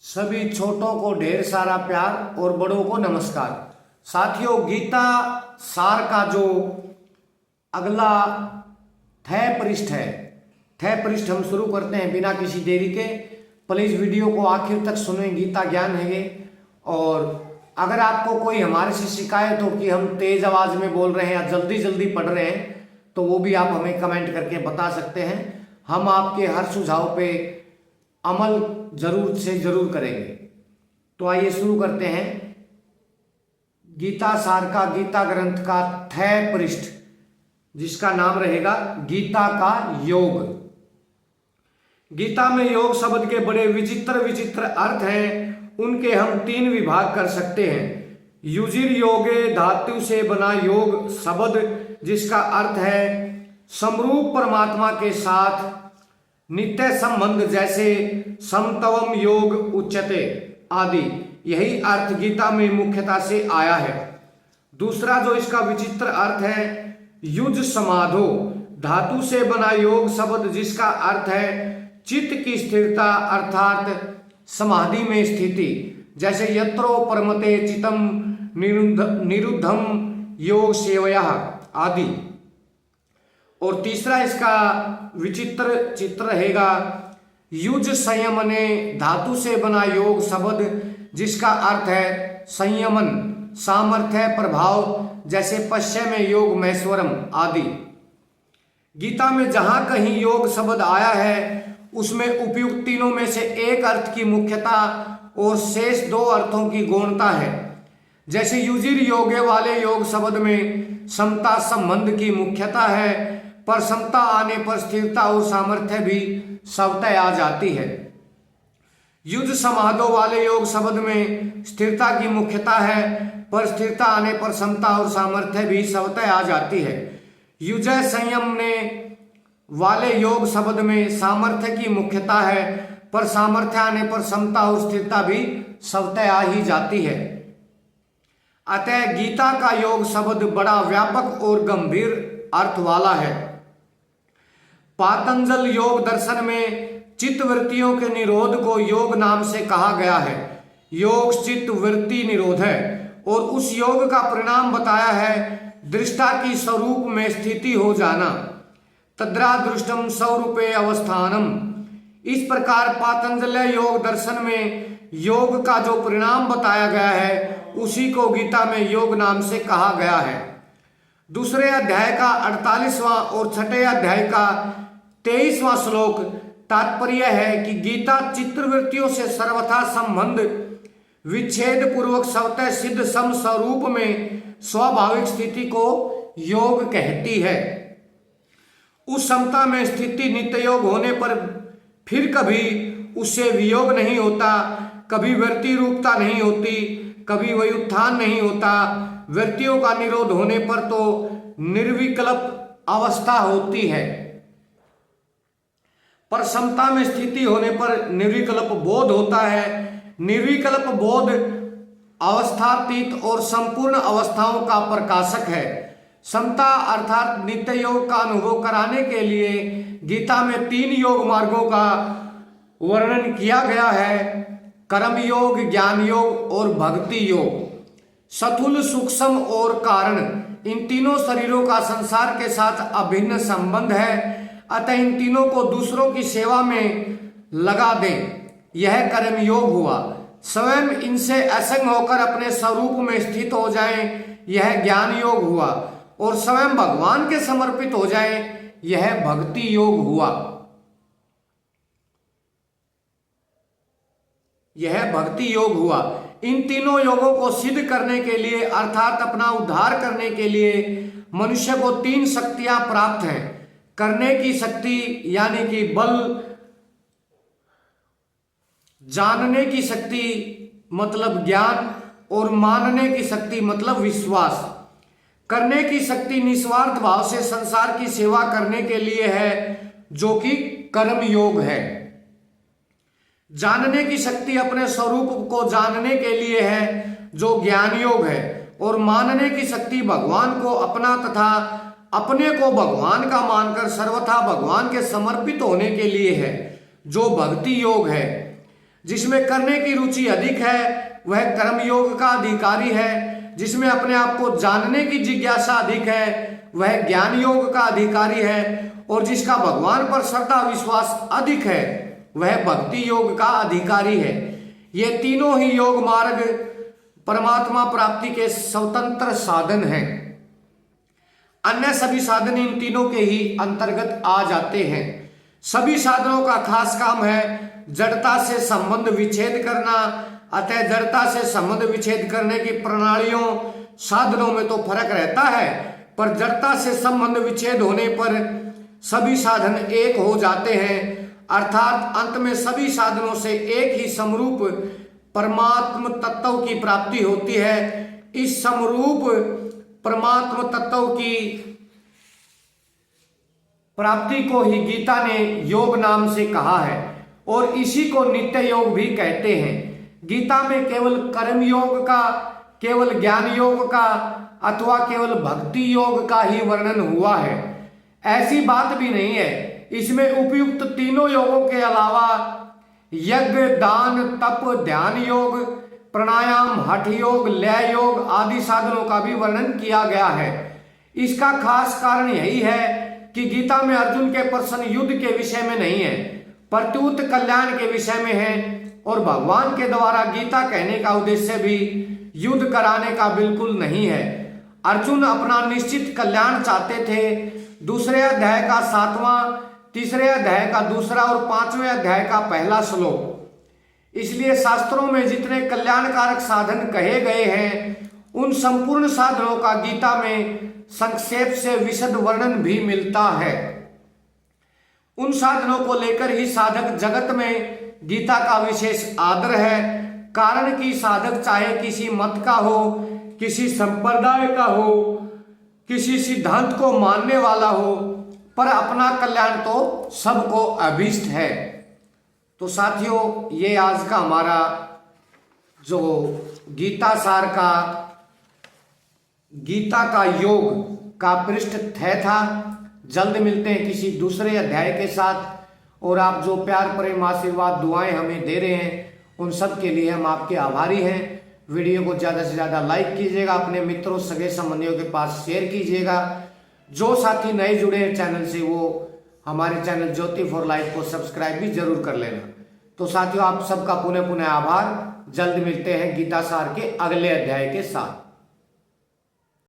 सभी छोटों को ढेर सारा प्यार और बड़ों को नमस्कार। साथियों, गीता सार का जो अगला थय पृष्ठ है, थय पृष्ठ हम शुरू करते हैं बिना किसी देरी के। प्लीज वीडियो को आखिर तक सुनें, गीता ज्ञान है ये। और अगर आपको कोई हमारे से शिकायत हो कि हम तेज आवाज में बोल रहे हैं या जल्दी जल्दी पढ़ रहे हैं, तो वो भी आप हमें कमेंट करके बता सकते हैं। हम आपके हर सुझाव पे अमल जरूर से जरूर करेंगे। तो आइए शुरू करते हैं गीता सार का, गीता ग्रंथ का थय पृष्ठ, जिसका नाम रहेगा गीता का योग। गीता में योग शब्द के बड़े विचित्र विचित्र अर्थ हैं। उनके हम 3 विभाग कर सकते हैं। युजिर योगे, धातु से बना योग शब्द, जिसका अर्थ है समरूप परमात्मा के साथ नित्य संबंध, जैसे समतवम योग उच्यते आदि। यही अर्थ गीता में मुख्यता से आया है। दूसरा जो इसका विचित्र अर्थ है, युज समाधो, धातु से बना योग शब्द, जिसका अर्थ है चित्त की स्थिरता अर्थात समाधि में स्थिति, जैसे यत्रो परमते चितम निरुद्धम योग सेवया आदि। और तीसरा इसका विचित्र चित्र रहेगा युज संयमने, धातु से बना योग शब्द, जिसका अर्थ है संयमन, सामर्थ्य, प्रभाव, जैसे पश्चिम में योग महेश्वरम आदि। गीता में जहां कहीं योग शब्द आया है उसमें उपयुक्त तीनों में से एक अर्थ की मुख्यता और शेष 2 अर्थों की गौणता है। जैसे युजिर योगे वाले योग शब्द में समता संबंध की मुख्यता है, पर समता आने पर स्थिरता और सामर्थ्य भी स्वतः आ जाती है। युज समाधो वाले योग शब्द में स्थिरता की मुख्यता है, पर स्थिरता आने पर समता और सामर्थ्य भी स्वतः आ जाती है। युजय संयम ने वाले योग शब्द में सामर्थ्य की मुख्यता है, पर सामर्थ्य आने पर समता और स्थिरता भी स्वतः आ ही जाती है। अतः गीता का योग शब्द बड़ा व्यापक और गंभीर अर्थ वाला है। पातंजल योग दर्शन में चित्त वृत्तियों के निरोध को योग नाम से कहा गया है। योग चित्त वृत्ति निरोध है, और उस योग का परिणाम बताया है दृष्टा की स्वरूप में स्थिति हो जाना, तद्रा दृष्टम स्वरूपे अवस्थानम। इस प्रकार पातंजल योग दर्शन में योग का जो परिणाम बताया गया है उसी को गीता में योग नाम से कहा गया है। दूसरे अध्याय का 48वां और छठे अध्याय का 23वां श्लोक तात्पर्य है कि गीता चित्रवृत्तियों से सर्वथा संबंध विच्छेद पूर्वक स्वतः सिद्ध सम स्वरूप में स्वाभाविक स्थिति को योग कहती है। उस समता में स्थिति नित्य योग होने पर फिर कभी उससे वियोग नहीं होता, कभी वृत्ति रूपता नहीं होती, कभी व्युत्थान नहीं होता। वृत्तियों का निरोध होने पर तो निर्विकल्प अवस्था होती है, पर समता में स्थिति होने पर निर्विकल्प बोध होता है। निर्विकल्प बोध अवस्थातीत और संपूर्ण अवस्थाओं का प्रकाशक है। समता अर्थात नित्य योग का अनुभव कराने के लिए गीता में 3 योग मार्गों का वर्णन किया गया है, कर्म योग, ज्ञान योग और भक्ति योग। स्थूल, सूक्ष्म और कारण, इन तीनों शरीरों का संसार के साथ अभिन्न संबंध है। अतः इन तीनों को दूसरों की सेवा में लगा दें, यह कर्म योग हुआ। स्वयं इनसे असंग होकर अपने स्वरूप में स्थित हो जाएं, यह ज्ञान योग हुआ। और स्वयं भगवान के समर्पित हो जाएं, यह भक्ति योग हुआ। यह भक्ति योग हुआ। इन तीनों योगों को सिद्ध करने के लिए अर्थात अपना उद्धार करने के लिए मनुष्य को 3 शक्तियां प्राप्त हैं। करने की शक्ति यानी कि बल, जानने की शक्ति मतलब ज्ञान, और मानने की शक्ति मतलब विश्वास। करने की शक्ति निस्वार्थ भाव से संसार की सेवा करने के लिए है, जो कि कर्म योग है। जानने की शक्ति अपने स्वरूप को जानने के लिए है, जो ज्ञान योग है। और मानने की शक्ति भगवान को अपना तथा अपने को भगवान का मानकर सर्वथा भगवान के समर्पित होने के लिए है, जो भक्ति योग है। जिसमें करने की रुचि अधिक है वह कर्म योग का अधिकारी है, जिसमें अपने आप को जानने की जिज्ञासा अधिक है वह ज्ञान योग का अधिकारी है, और जिसका भगवान पर श्रद्धा विश्वास अधिक है वह भक्ति योग का अधिकारी है। ये तीनों ही योग मार्ग परमात्मा प्राप्ति के स्वतंत्र साधन हैं। अन्य सभी साधन इन तीनों के ही अंतर्गत आ जाते हैं। सभी साधनों का खास काम है जड़ता से संबंध विच्छेद करना। अतः जड़ता से संबंध विच्छेद करने की प्रणालियों साधनों में तो फर्क रहता है, पर जड़ता से संबंध विच्छेद होने पर सभी साधन एक हो जाते हैं, अर्थात अंत में सभी साधनों से एक ही समरूप परमात्म तत्व की प्राप्ति होती है। इस समरूप परमात्म तत्व की प्राप्ति को ही गीता ने योग नाम से कहा है, और इसी को नित्य योग भी कहते हैं। गीता में केवल कर्म योग का, केवल ज्ञान योग का अथवा केवल भक्ति योग का ही वर्णन हुआ है, ऐसी बात भी नहीं है। इसमें उपयुक्त तीनों योगों के अलावा यज्ञ, दान, तप, ध्यान योग, प्राणायाम, हठ योग, लय योग आदि साधनों का भी वर्णन किया गया है। इसका खास कारण यही है कि गीता में अर्जुन के प्रश्न युद्ध के विषय में नहीं है, प्रत्युत कल्याण के विषय में है, और भगवान के द्वारा गीता कहने का उद्देश्य भी युद्ध कराने का बिल्कुल नहीं है। अर्जुन अपना निश्चित कल्याण चाहते थे। दूसरे अध्याय का 7वां, तीसरे अध्याय का 2 और 5वें अध्याय का पहला श्लोक। इसलिए शास्त्रों में जितने कल्याणकारक साधन कहे गए हैं उन संपूर्ण साधनों का गीता में संक्षेप से विशद वर्णन भी मिलता है। उन साधनों को लेकर ही साधक जगत में गीता का विशेष आदर है, कारण कि साधक चाहे किसी मत का हो, किसी संप्रदाय का हो, किसी सिद्धांत को मानने वाला हो, पर अपना कल्याण तो सबको अभीष्ट है। तो साथियों, ये आज का हमारा जो गीता सार का गीता का योग का पृष्ठ था। जल्द मिलते हैं किसी दूसरे अध्याय के साथ, और आप जो प्यार प्रेम आशीर्वाद दुआएं हमें दे रहे हैं उन सब के लिए हम आपके आभारी हैं। वीडियो को ज़्यादा से ज़्यादा लाइक कीजिएगा, अपने मित्रों सगे संबंधियों के पास शेयर कीजिएगा। जो साथी नए जुड़े हैं चैनल से वो हमारे चैनल ज्योति फॉर लाइफ को सब्सक्राइब भी जरूर कर लेना। तो साथियों, आप सबका पुनः पुनः आभार। जल्द मिलते हैं गीता सार के अगले अध्याय के साथ।